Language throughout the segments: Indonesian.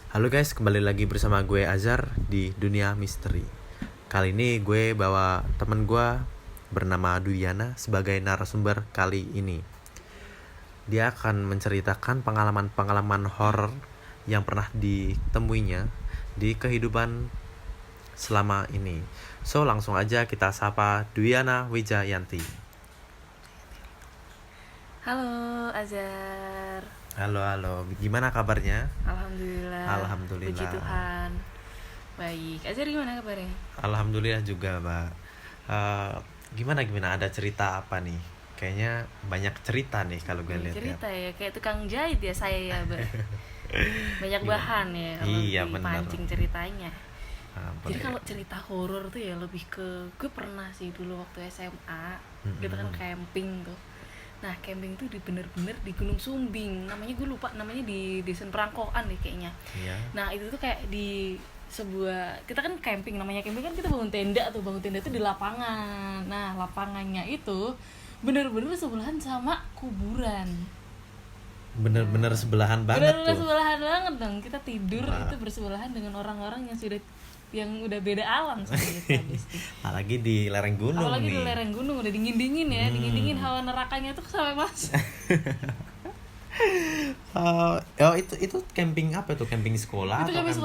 Halo guys, kembali lagi bersama gue Azhar di Dunia Misteri. Kali ini gue bawa temen gue bernama Duyana sebagai narasumber kali ini. Dia akan menceritakan pengalaman-pengalaman horor yang pernah ditemuinya di kehidupan selama ini. So langsung aja kita sapa Duyana Wijayanti. Halo Azhar. Halo, gimana kabarnya? Alhamdulillah. Puji Tuhan. Baik. Azhar gimana kabarnya? Alhamdulillah juga, Mbak. Gimana ada cerita apa nih? Kayaknya banyak cerita nih kalau gue lihat. Cerita ya, kayak tukang jahit ya saya ya, Mbak. Banyak bahan ya kalau dipancing ceritanya. Jadi kalau cerita horor tuh ya lebih ke gue pernah sih dulu waktu SMA, kita kan camping tuh. Nah camping tuh bener-bener di Gunung Sumbing, namanya gue lupa namanya, di Desa Perangkoan deh kayaknya. Nah itu tuh kayak di sebuah, kita kan camping, namanya camping kan kita bangun tenda tuh di lapangan. Nah lapangannya itu bener-bener sebelahan sama kuburan. Bener-bener sebelahan banget. Bener-bener sebelahan banget dong, kita tidur itu bersebelahan dengan orang-orang yang udah beda alam sih. Apalagi di lereng gunung. Apalagi di lereng gunung udah dingin-dingin ya, dingin-dingin hawa nerakanya tuh sampai masuk. Itu camping apa tuh? Camping sekolah itu atau camping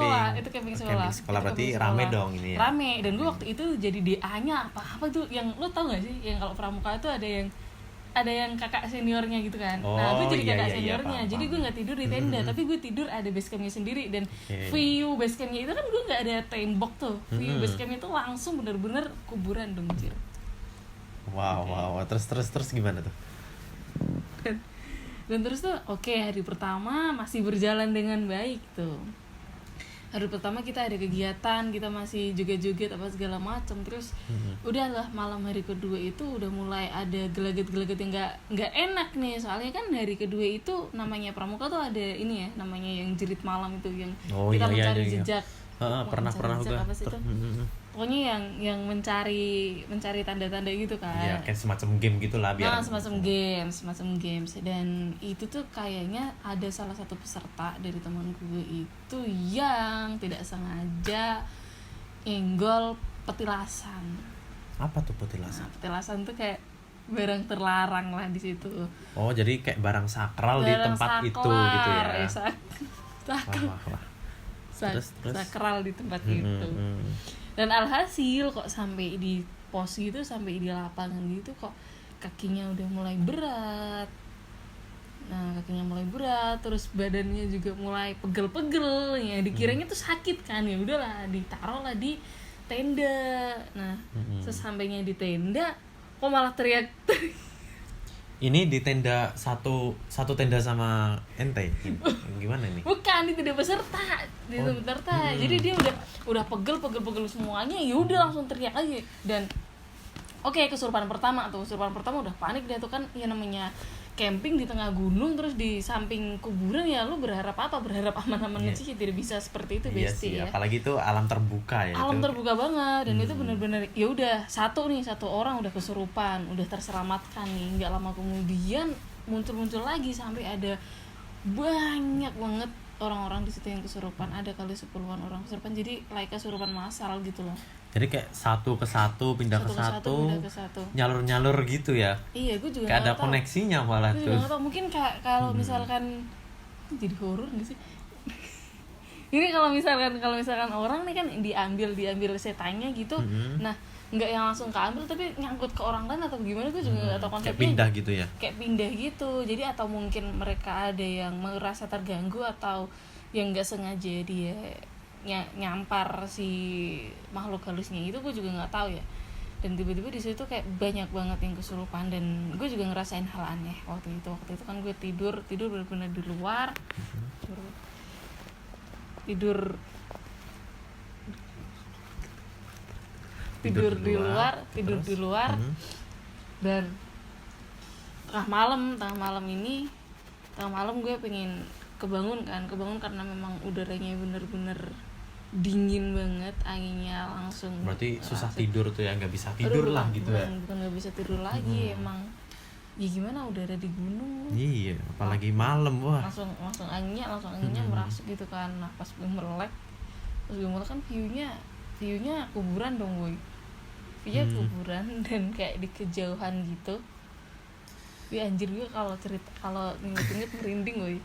Camping sekolah. sekolah berarti rame dong ini ya. Rame, dan gue waktu itu jadi DA-nya apa tuh, yang lo tau gak sih yang kalau pramuka itu ada yang kakak seniornya gitu kan. Nah gue jadi kakak seniornya, jadi gue nggak tidur di tenda, tapi gue tidur ada base campnya sendiri. Dan view base campnya itu kan gue nggak ada tembok tuh, view base campnya itu langsung bener-bener kuburan dong, Cir. Wow. Terus gimana tuh? Dan terus tuh hari pertama masih berjalan dengan baik tuh. Hari pertama kita ada kegiatan, kita masih joget-joget apa segala macam. Terus udahlah, malam hari kedua itu udah mulai ada gelagat-gelagat yang nggak enak nih. Soalnya kan hari kedua itu namanya pramuka tuh ada ini ya, namanya yang jerit malam itu, yang kita mencari jejak. Pernah juga. Pokoknya yang mencari tanda-tanda gitu kan. Iya, kayak semacam game gitulah biar. Semacam games. Dan itu tuh kayaknya ada salah satu peserta dari teman gue itu yang tidak sengaja enggol petilasan. Apa tuh petilasan? Nah, petilasan tuh kayak barang terlarang lah di situ. Oh, jadi kayak barang sakral di tempat itu gitu ya. Sakral di tempat itu. Dan alhasil kok sampai di pos gitu, sampai di lapangan gitu, kok kakinya udah mulai berat. Nah kakinya mulai berat, terus badannya juga mulai pegel-pegel ya, dikiranya tuh sakit kan. Ya udahlah, ditaruh lah di tenda. Nah sesampainya di tenda kok malah teriak. Ini di tenda satu tenda sama ente. Gimana ini? Bukan, itu dia peserta. Jadi dia udah pegel semuanya. Ya udah langsung teriak aja. Dan kesurupan pertama udah panik dia tuh kan. Ya namanya camping di tengah gunung terus di samping kuburan, ya lu berharap aman-aman aja. Tidak bisa seperti itu, Besti ya. Apalagi itu alam terbuka ya. Terbuka banget. Dan itu benar-benar ya udah satu orang udah kesurupan, udah terselamatkan nih. Nggak lama kemudian muncul lagi sampai ada banyak banget orang-orang di situ yang kesurupan. Ada kali 10-an orang kesurupan. Jadi kayak kesurupan massal gitu loh. Jadi kayak satu ke satu pindah ke satu nyalur gitu ya. Iya, gue juga kayak ada koneksinya malah tuh. Mungkin kalau misalkan jadi horor nggak sih? Ini kalau misalkan orang nih kan diambil setannya gitu. Nah nggak yang langsung keambil tapi nyangkut ke orang lain atau gimana, gue juga nggak tahu konsepnya. Kayak pindah gitu ya. Kayak pindah gitu. Jadi atau mungkin mereka ada yang merasa terganggu, atau yang nggak sengaja dia nyampar si makhluk halusnya itu, gue juga nggak tahu ya. Dan tiba-tiba di situ kayak banyak banget yang kesurupan, dan gue juga ngerasain hal aneh waktu itu kan gue tidur benar-benar di luar, tidur di luar. Dan tengah malam gue pengen kebangun karena memang udaranya bener-bener dingin banget, anginnya langsung. Berarti susah tidur tuh ya, nggak bisa tidur lah gitu ya. Bukan nggak bisa tidur lagi, emang ya gimana, udara di gunung. Iya, apalagi malam, wah. Langsung anginnya merasuk gitu kan. Nah pas gue melek kan view-nya kuburan dong boy. View-nya kuburan dan kayak di kejauhan gitu. Anjir, gue kalau inget merinding boy.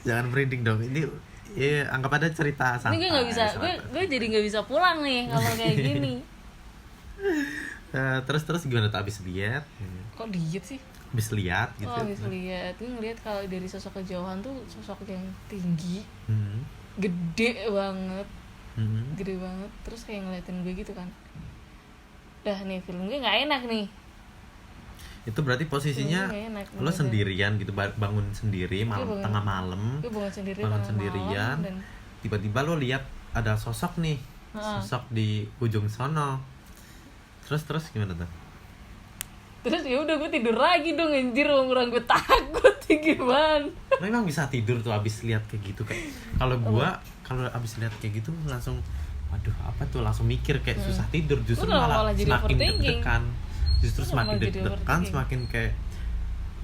Jangan merinding dong, ini ya anggap ada cerita santai. Ini gue nggak bisa, gue jadi nggak bisa pulang nih kalau kayak gini. Terus gimana tuh abis lihat? Kok diet sih? Abis lihat gitu. Abis lihat, gue ngeliat kalau dari sosok kejauhan tuh sosok yang tinggi, gede banget, terus kayak ngeliatin gue gitu kan. Dah nih film gue nggak enak nih. Itu berarti posisinya lo sendirian gitu, bangun sendiri tengah malam. Gue bangun sendirian. Dan tiba-tiba lo lihat ada sosok nih, sosok di ujung sono. Terus gimana tuh? Terus ya udah gue tidur lagi dong anjir, orang gue takut gimana. Lo emang bisa tidur tuh abis lihat kayak gitu kayak. Kalau abis lihat kayak gitu langsung waduh apa tuh, langsung mikir kayak susah tidur, justru malah semakin deg-degan. Justru semakin deg-degan, semakin kayak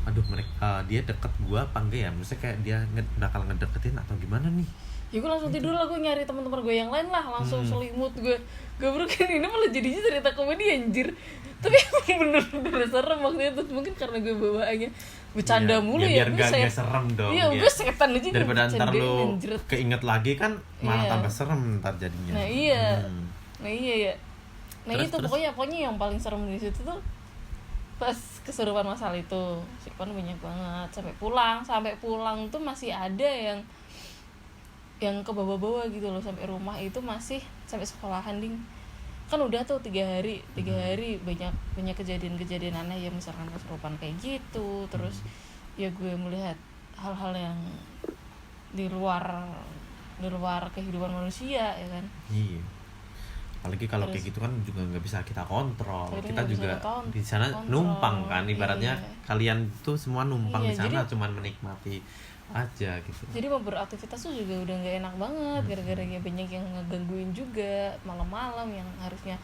aduh mereka dia deket gua apa enggak ya, maksudnya kayak dia bakal ngedeketin atau gimana nih. Ya gue langsung tidur lah, gue nyari teman-teman gue yang lain lah, langsung selimut gue kan ini malah jadinya cerita komedi anjir. Tapi emang bener-bener serem waktu itu, mungkin karena gue bawaannya bercanda mulu ya. Biar gak serem dong. Iya, gue setan aja. Daripada ntar lu keinget lagi kan malah tambah serem ntar jadinya. Nah iya ya. Nah terus, itu pokoknya yang paling serem di situ tuh pas kesurupan masal itu. Sikon banyak banget sampai pulang tuh masih ada yang ke bawah-bawah gitu loh, sampai rumah itu masih sampai sekolahan ding. Kan udah tuh 3 hari banyak kejadian aneh ya, misalkan kesurupan kayak gitu. Terus ya gue melihat hal-hal yang di luar kehidupan manusia ya kan. Iya. Apalagi kalau kayak gitu kan juga nggak bisa kita kontrol. Kita juga di sana numpang kan, ibaratnya kalian tuh semua numpang di sana, cuman menikmati aja gitu. Jadi mau beraktivitas tuh juga udah nggak enak banget, gara-gara ya banyak yang ngegangguin juga malam-malam, yang harusnya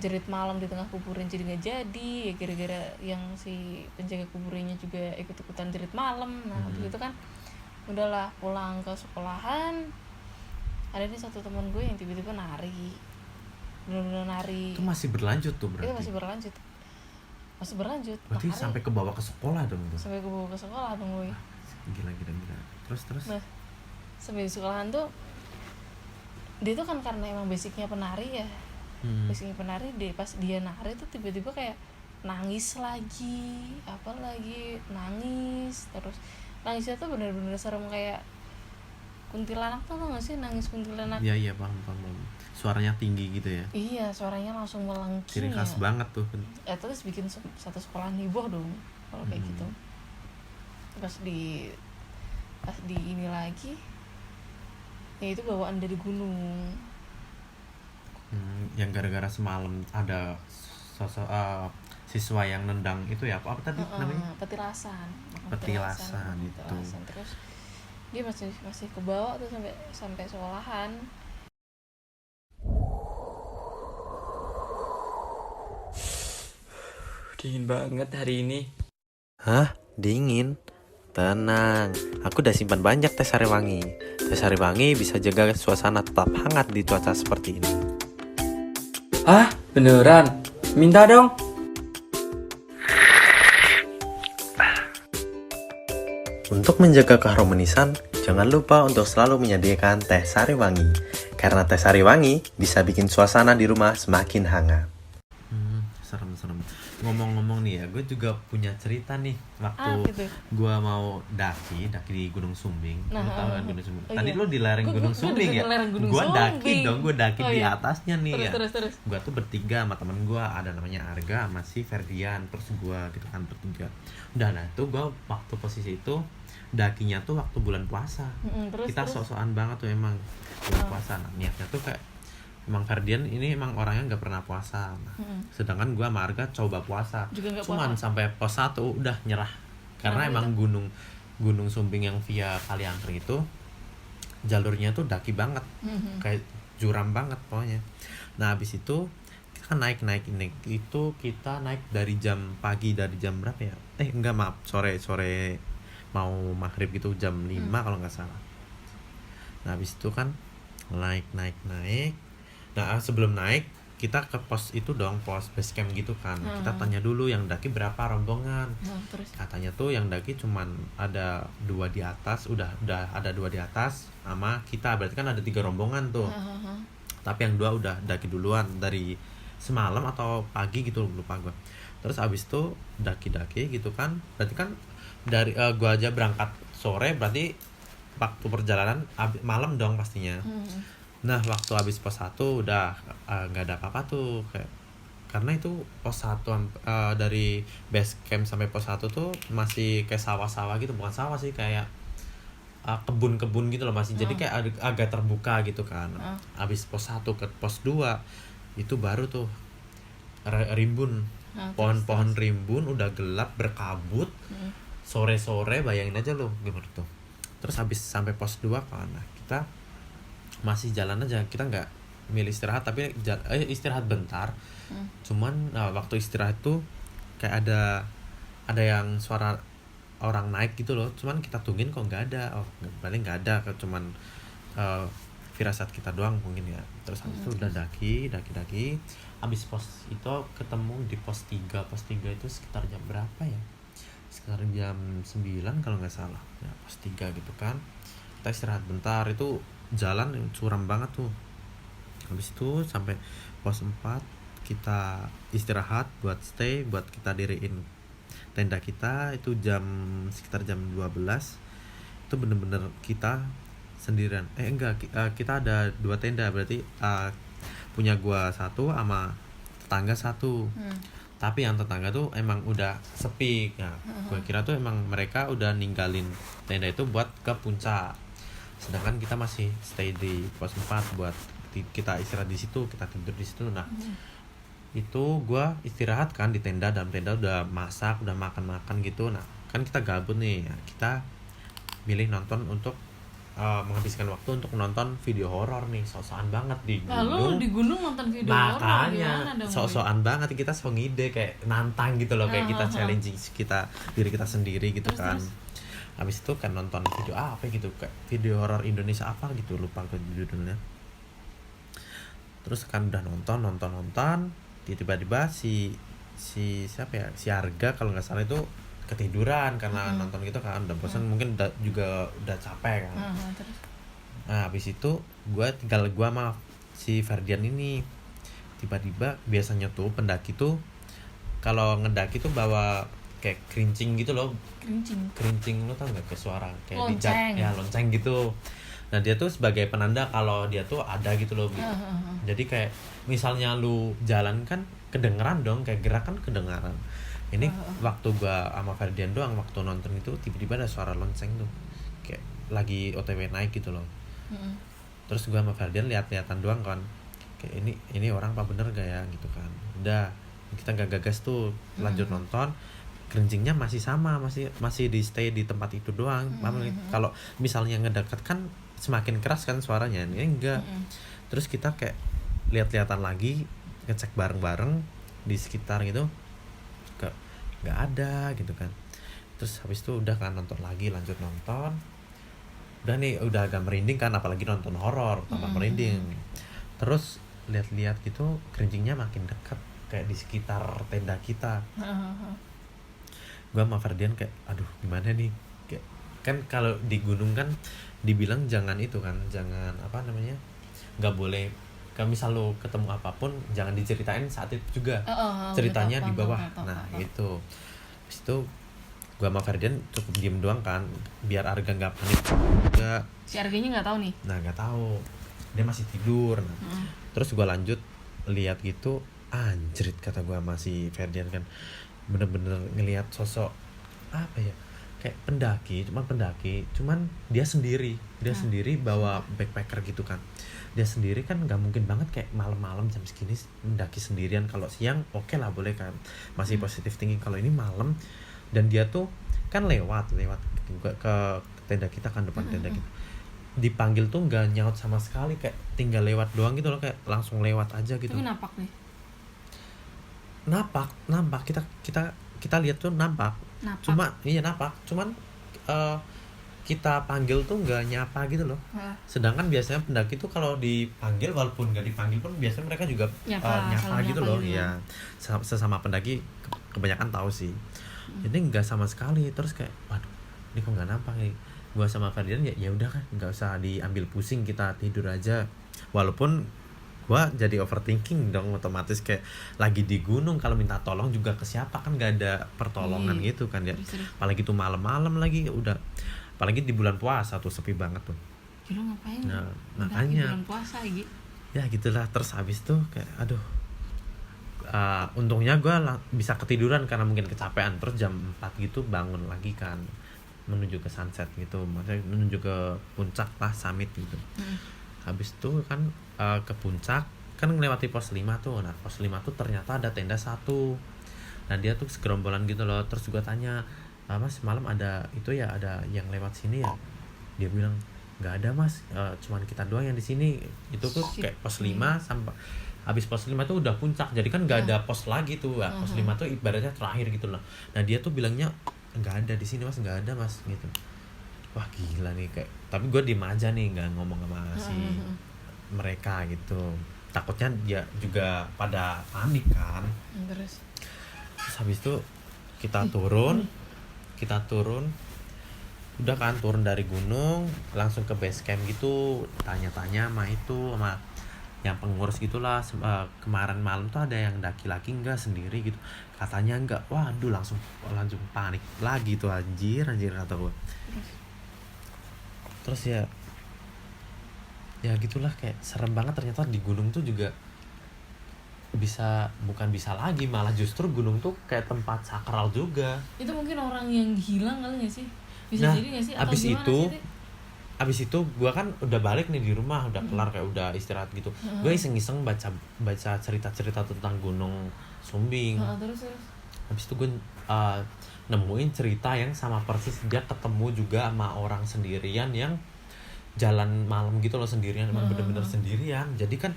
jerit malam di tengah kuburan jadi nggak jadi ya, gara-gara yang si penjaga kuburannya juga ikut-ikutan jerit malam. Nah habis itu kan udahlah pulang ke sekolahan, ada nih satu teman gue yang tiba-tiba nari, benar-benar nari. Itu masih berlanjut tuh berarti? Itu masih berlanjut. Berarti sampai ke bawah ke sekolah dong tuh? Sampai ke bawah ke sekolah dong gue. Gila. Terus? Nah, sampai di sekolahan tuh dia tuh kan karena emang basicnya penari ya. Basicnya penari, pas dia nari tuh tiba-tiba kayak nangis lagi, nangis. Terus nangisnya tuh bener-bener serem, kayak kuntilanak tuh gak sih, nangis kuntilanak. Iya paham. Suaranya tinggi gitu ya? Iya, suaranya langsung melengking. Ciri khas banget tuh. Terus bikin satu sekolahan heboh dong kalau kayak gitu. Pas di ini lagi ya itu bawaan dari gunung. Yang gara-gara semalam ada sosok siswa yang nendang itu ya, apa tadi namanya? Petilasan itu. Terus dia masih ke bawah tuh sampai sekolahan. Dingin banget hari ini. Hah? Dingin? Tenang, aku udah simpan banyak teh sariwangi. Teh sariwangi bisa jaga suasana tetap hangat di cuaca seperti ini. Hah? Beneran? Minta dong. Untuk menjaga keharmonisan, jangan lupa untuk selalu menyediakan teh sariwangi. Karena teh sariwangi bisa bikin suasana di rumah semakin hangat. Serem. Ngomong-ngomong nih ya, gue juga punya cerita nih. Waktu gitu. gue mau daki di Gunung Sumbing. Lo tau kan Gunung Sumbing? Tadi lo di lereng Gunung Sumbing ya? Gue daki di atasnya nih. Terus. Gue tuh bertiga sama temen gue, ada namanya Arga, masih Ferdian, terus gue gitu kan bertiga. Udah lah tuh gue waktu posisi itu dakinya tuh waktu bulan puasa. Kita sok-sokan banget tuh emang bulan puasa. Nah, niatnya tuh kayak emang Ferdian ini emang orangnya nggak pernah puasa. Nah, sedangkan gue sama Arga coba puasa. Cuman sampai pos 1 udah nyerah. Karena emang gunung Sumbing yang via Kaliangker itu jalurnya tuh daki banget. Kayak curam banget pokoknya. Nah habis itu kan naik itu kita naik dari jam pagi, dari jam berapa ya, enggak maaf, sore mau maghrib gitu, jam 5 kalau nggak salah. Nah habis itu kan naik. Nah sebelum naik kita ke pos itu dong, pos base camp gitu kan. Kita tanya dulu yang daki berapa rombongan. Terus Katanya tuh yang daki cuman ada 2 di atas, udah ada 2 di atas sama kita, berarti kan ada 3 rombongan tuh. Tapi yang 2 udah daki duluan dari semalam atau pagi gitu, lupa gua. Terus abis itu daki gitu kan, berarti kan dari gua aja berangkat sore, berarti waktu perjalanan malam dong pastinya. Nah waktu habis pos 1 udah nggak ada apa-apa tuh, kayak karena itu pos 1 dari base camp sampai pos 1 tuh masih kayak sawah-sawah gitu, bukan sawah sih, kayak kebun-kebun gitu loh masih, jadi kayak agak terbuka gitu kan. Habis pos 1 ke pos 2 itu baru tuh rimbun, pohon-pohon rimbun, udah gelap berkabut, sore-sore, bayangin aja lo gimana tuh. Terus habis sampai pos 2 kan, nah kita masih jalan aja, kita nggak milih istirahat, tapi istirahat bentar. Cuman waktu istirahat tuh kayak ada yang suara orang naik gitu loh, cuman kita tungguin kok nggak ada. Paling nggak ada, cuman firasat kita doang mungkin ya. Terus habis itu udah daki. Habis pos itu ketemu di pos 3 itu sekitar jam berapa ya, sekitar jam 9 kalau nggak salah ya, pos 3 gitu kan. Kita istirahat bentar, itu jalan curam banget tuh. Habis itu sampai pos 4 kita istirahat buat stay, buat kita diriin tenda kita. Itu sekitar jam 12. Itu bener-bener kita sendirian. Kita ada 2 tenda, berarti punya gua 1 sama tetangga 1. Tapi yang tetangga tuh emang udah sepi ya. Gua kira tuh emang mereka udah ninggalin tenda itu buat ke puncak, sedangkan kita masih stay di pos 4 buat kita istirahat di situ, kita tidur di situ. Nah itu gua istirahat kan di tenda, dalam tenda udah masak, udah makan gitu. Nah kan kita gabut nih ya, kita milih nonton untuk menghabiskan waktu untuk nonton video horor nih. Sok-sokan banget di gunung. Lalu di gunung nonton video horor makanya sok-sokan banget, kita sok ngide, kayak nantang gitu loh, kayak kita challenging diri kita sendiri gitu. Terus habis itu kan nonton video apa gitu, kayak video horor Indonesia apa gitu, lupa gue judulnya. Terus kan udah nonton, tiba-tiba si siapa ya, si Arga kalau nggak salah itu ketiduran karena nonton gitu kan, udah bosan, mungkin juga udah capek kan. Terus? Nah habis itu gue sama si Ferdian ini, tiba-tiba biasanya tuh pendaki tuh kalau ngedaki tuh bawa kayak kerincing gitu loh. Kerincing lo tau nggak, kayak suara kayak lonceng gitu. Nah dia tuh sebagai penanda kalau dia tuh ada gitu loh gitu. Jadi kayak misalnya lu jalan kan kedengeran dong, kayak gerakan kedengeran. Ini waktu gua sama Ferdian doang waktu nonton itu, tiba-tiba ada suara lonceng tuh, kayak lagi OTW naik gitu loh. Terus gua sama Ferdian lihat-lihatan doang kan, kayak ini orang apa bener gak ya gitu kan. Udah kita gak gagas tuh, lanjut nonton. Kerincingnya masih sama, masih di stay di tempat itu doang. Kalau misalnya ngedekat kan semakin keras kan suaranya, ini enggak. Terus kita kayak lihat-lihatan lagi, ngecek bareng-bareng di sekitar gitu, nggak ada gitu kan. Terus habis itu udah kan lanjut nonton. Udah nih udah agak merinding kan, apalagi nonton horor tambah merinding. Terus lihat-lihat gitu, kerincingnya makin dekat kayak di sekitar tenda kita. Gua sama Ferdian kayak aduh gimana nih, kayak kan kalau di gunung kan dibilang jangan itu kan, jangan apa namanya, nggak boleh kalau misal lo ketemu apapun jangan diceritain saat itu juga, ceritanya di bawah. Nah itu habis itu gua sama Ferdian cukup diem doang kan, biar Arga nggak panik juga. Si Arganya nggak tahu nih. Nah nggak tahu, dia masih tidur. Terus gua lanjut lihat gitu, anjrit kata gua masih Ferdian kan, bener-bener ngelihat sosok apa ya, kayak pendaki, cuman dia sendiri bawa backpacker gitu kan. Dia sendiri kan nggak mungkin banget kayak malam-malam jam segini mendaki sendirian. Kalau siang oke lah boleh kan, masih positif thinking. Kalau ini malam dan dia tuh kan lewat ke tenda kita kan, depan tenda kita, dipanggil tuh nggak nyaut sama sekali, kayak tinggal lewat doang gitu loh, kayak langsung lewat aja gitu. Tapi napak nih. nampak kita lihat tuh nampak. Cuma iya nampak, cuman kita panggil tuh nggak nyapa gitu loh. Sedangkan biasanya pendaki tuh kalau dipanggil, walaupun nggak dipanggil pun biasanya mereka juga nyapa gitu loh. Iya, sesama pendaki kebanyakan tahu sih. Jadi nggak sama sekali. Terus kayak waduh, ini kok nggak nampak nih. Gua sama Ferdian ya udah kan, nggak usah diambil pusing, kita tidur aja. Walaupun gua jadi overthinking dong, otomatis kayak lagi di gunung, kalau minta tolong juga ke siapa, kan nggak ada pertolongan gitu kan ya. Apalagi tuh malam-malam lagi, udah apalagi di bulan puasa tuh sepi banget tuh. Lu ngapain? Nah, makanya bulan puasa gitu. Ya gitulah. Terus habis tuh kayak aduh, untungnya gue bisa ketiduran karena mungkin kecapean. Terus jam 4 gitu bangun lagi kan, menuju ke sunset gitu, maksudnya menuju ke puncak lah, summit gitu. Habis itu kan ke puncak kan melewati pos 5 tuh. Nah pos 5 tuh ternyata ada tenda satu. Nah dia tuh segerombolan gitu loh. Terus juga tanya, Mas malam ada itu ya, ada yang lewat sini ya? Dia bilang nggak ada Mas, cuman kita doang yang di sini. Itu tuh kayak pos 5 sampai habis pos 5 tuh udah puncak, jadi kan nggak ada pos lagi tuh. Pos 5 tuh ibaratnya terakhir gitu loh. Nah dia tuh bilangnya nggak ada di sini Mas, nggak ada Mas gitu. Wah gila nih, kayak tapi gue diem aja nih, nggak ngomong sama si mereka gitu, takutnya dia juga pada panik kan. Terus habis itu kita turun udah kan, turun dari gunung langsung ke base camp gitu. Tanya-tanya sama yang pengurus gitulah, kemarin malam tuh ada yang daki lagi enggak sendiri gitu, katanya enggak. Waduh, langsung panik lagi tuh, anjir kata gue. Terus ya gitulah, kayak serem banget ternyata di gunung tuh juga bukan bisa lagi, malah justru gunung tuh kayak tempat sakral juga. Itu mungkin orang yang hilang kali nggak sih? Bisa jadi nggak sih? Atau abis itu gue kan udah balik nih di rumah, udah kelar, kayak udah istirahat gitu. Gue iseng-iseng baca cerita-cerita tentang Gunung Sumbing. Terus Habis itu gue nemuin cerita yang sama persis. Dia ketemu juga sama orang sendirian yang jalan malam gitu loh, sendirian, emang bener-bener sendirian. Jadi kan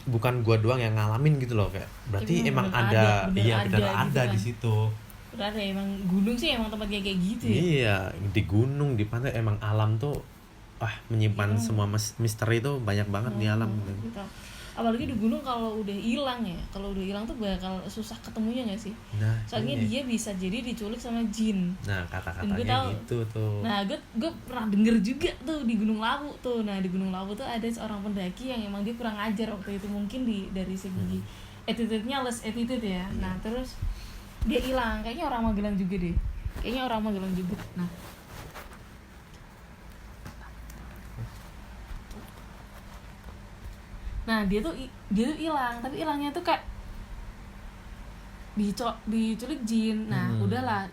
bukan gue doang yang ngalamin gitu loh, kayak berarti emang ada di situ. Berarti emang gunung sih emang tempatnya kayak gitu ya. Iya, di gunung, di pantai, emang alam tuh menyimpan semua misteri itu banyak banget di alam gitu. Apalagi di gunung kalau udah hilang tuh bakal susah ketemunya nggak sih? Nah, soalnya dia bisa jadi diculik sama jin. Nah, kata-katanya gitu tuh. Nah, gue pernah denger juga tuh di Gunung Lawu tuh. Nah, di Gunung Lawu tuh ada seorang pendaki yang emang dia kurang ajar waktu itu, mungkin dari segi attitude-nya less attitude ya. Nah, terus dia hilang, kayaknya orang Magelang juga deh. Nah, dia tuh hilang, tapi hilangnya tuh kayak diculik jin. Nah, udahlah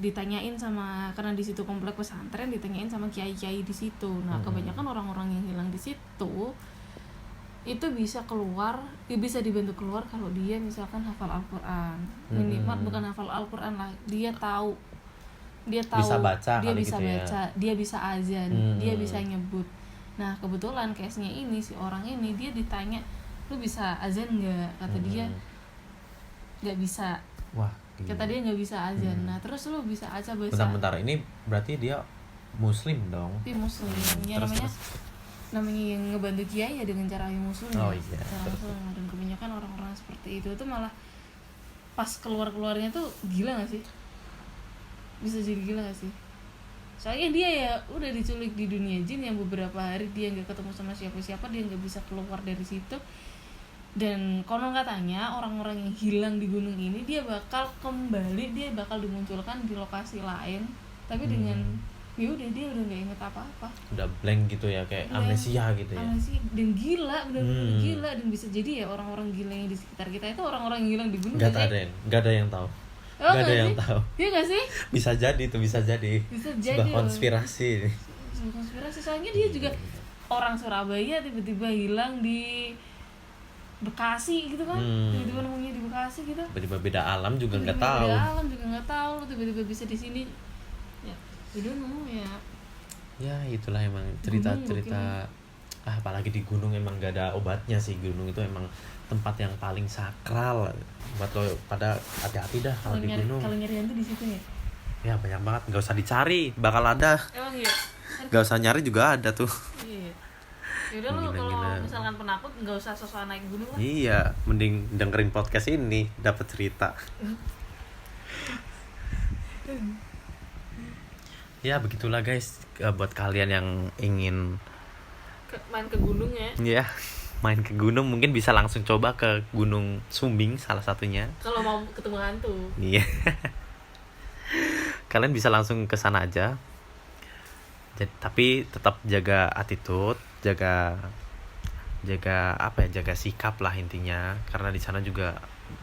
ditanyain sama, karena di situ komplek pesantren, ditanyain sama kiai-kiai di situ. Nah, kebanyakan orang-orang yang hilang di situ itu bisa keluar, bisa dibantu keluar kalau dia misalkan hafal Al-Qur'an. Minimal bukan hafal Al-Qur'an lah, dia tahu bisa baca, dia bisa gitu baca, ya. dia bisa azan, dia bisa nyebut. Nah, kebetulan case-nya ini, si orang ini dia ditanya, lu bisa azan nggak? Kata dia nggak bisa. Wah, kata dia nggak bisa azan. Nah, terus lu bisa aja bahasa. Bentar, ini berarti dia muslim dong? Dia muslim ya. Namanya yang ngebantu kiai ya dengan cara yang muslim. Oh iya. Dan kebanyakan orang-orang seperti itu tuh malah pas keluarnya tuh gila nggak sih? Bisa jadi gila nggak sih? Soalnya dia ya udah diculik di dunia jin yang beberapa hari dia nggak ketemu sama siapa-siapa, dia nggak bisa keluar dari situ. Dan konon katanya orang-orang yang hilang di gunung ini dia bakal kembali, dia bakal dimunculkan di lokasi lain, tapi dengan ya udah dia udah nggak inget apa-apa, udah blank gitu ya, kayak amnesia gitu ya. Amnesia dan gila, benar-benar gila. Dan bisa jadi ya orang-orang gila yang di sekitar kita itu orang-orang yang hilang di gunung. Nggak ada yang tahu. Nggak ada yang tahu. Iya nggak sih? Bisa jadi sebuah konspirasi. Soalnya dia juga orang Surabaya tiba-tiba hilang di Bekasi gitu kan. Tiba-tiba nemunya di Bekasi gitu. Tiba-tiba beda alam juga nggak tahu. Tiba-tiba bisa di sini. Ya, I don't know ya. Ya itulah emang cerita Apalagi di gunung emang gak ada obatnya sih. Gunung itu emang tempat yang paling sakral buat lo. Pada hati-hati dah kalau di gunung. Kalau nyari hantu di situ ya? Ya banyak banget, nggak usah dicari, bakal ada. Emang iya? Nggak usah nyari juga ada tuh. Iya. Yaudah lo kalau misalkan penakut nggak usah sosok naik gunung lah. Iya, mending dengerin podcast ini dapat cerita. Ya begitulah guys, buat kalian yang ingin Main ke gunung ya. ya main ke gunung mungkin bisa langsung coba ke Gunung Sumbing salah satunya. Kalau mau ketemu hantu. Iya. Kalian bisa langsung ke sana aja. Tapi tetap jaga attitude, jaga apa ya, jaga sikap lah intinya, karena di sana juga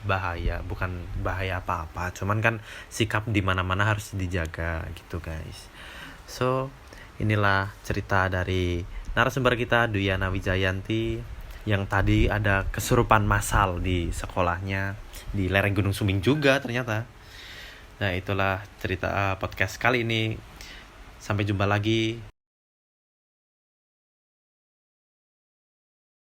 bahaya, bukan bahaya apa-apa, cuman kan sikap di mana-mana harus dijaga gitu guys. So inilah cerita dari narasumber kita Duyana Wijayanti yang tadi ada kesurupan massal di sekolahnya di lereng Gunung Sumbing juga ternyata. Nah itulah cerita podcast kali ini. Sampai jumpa lagi.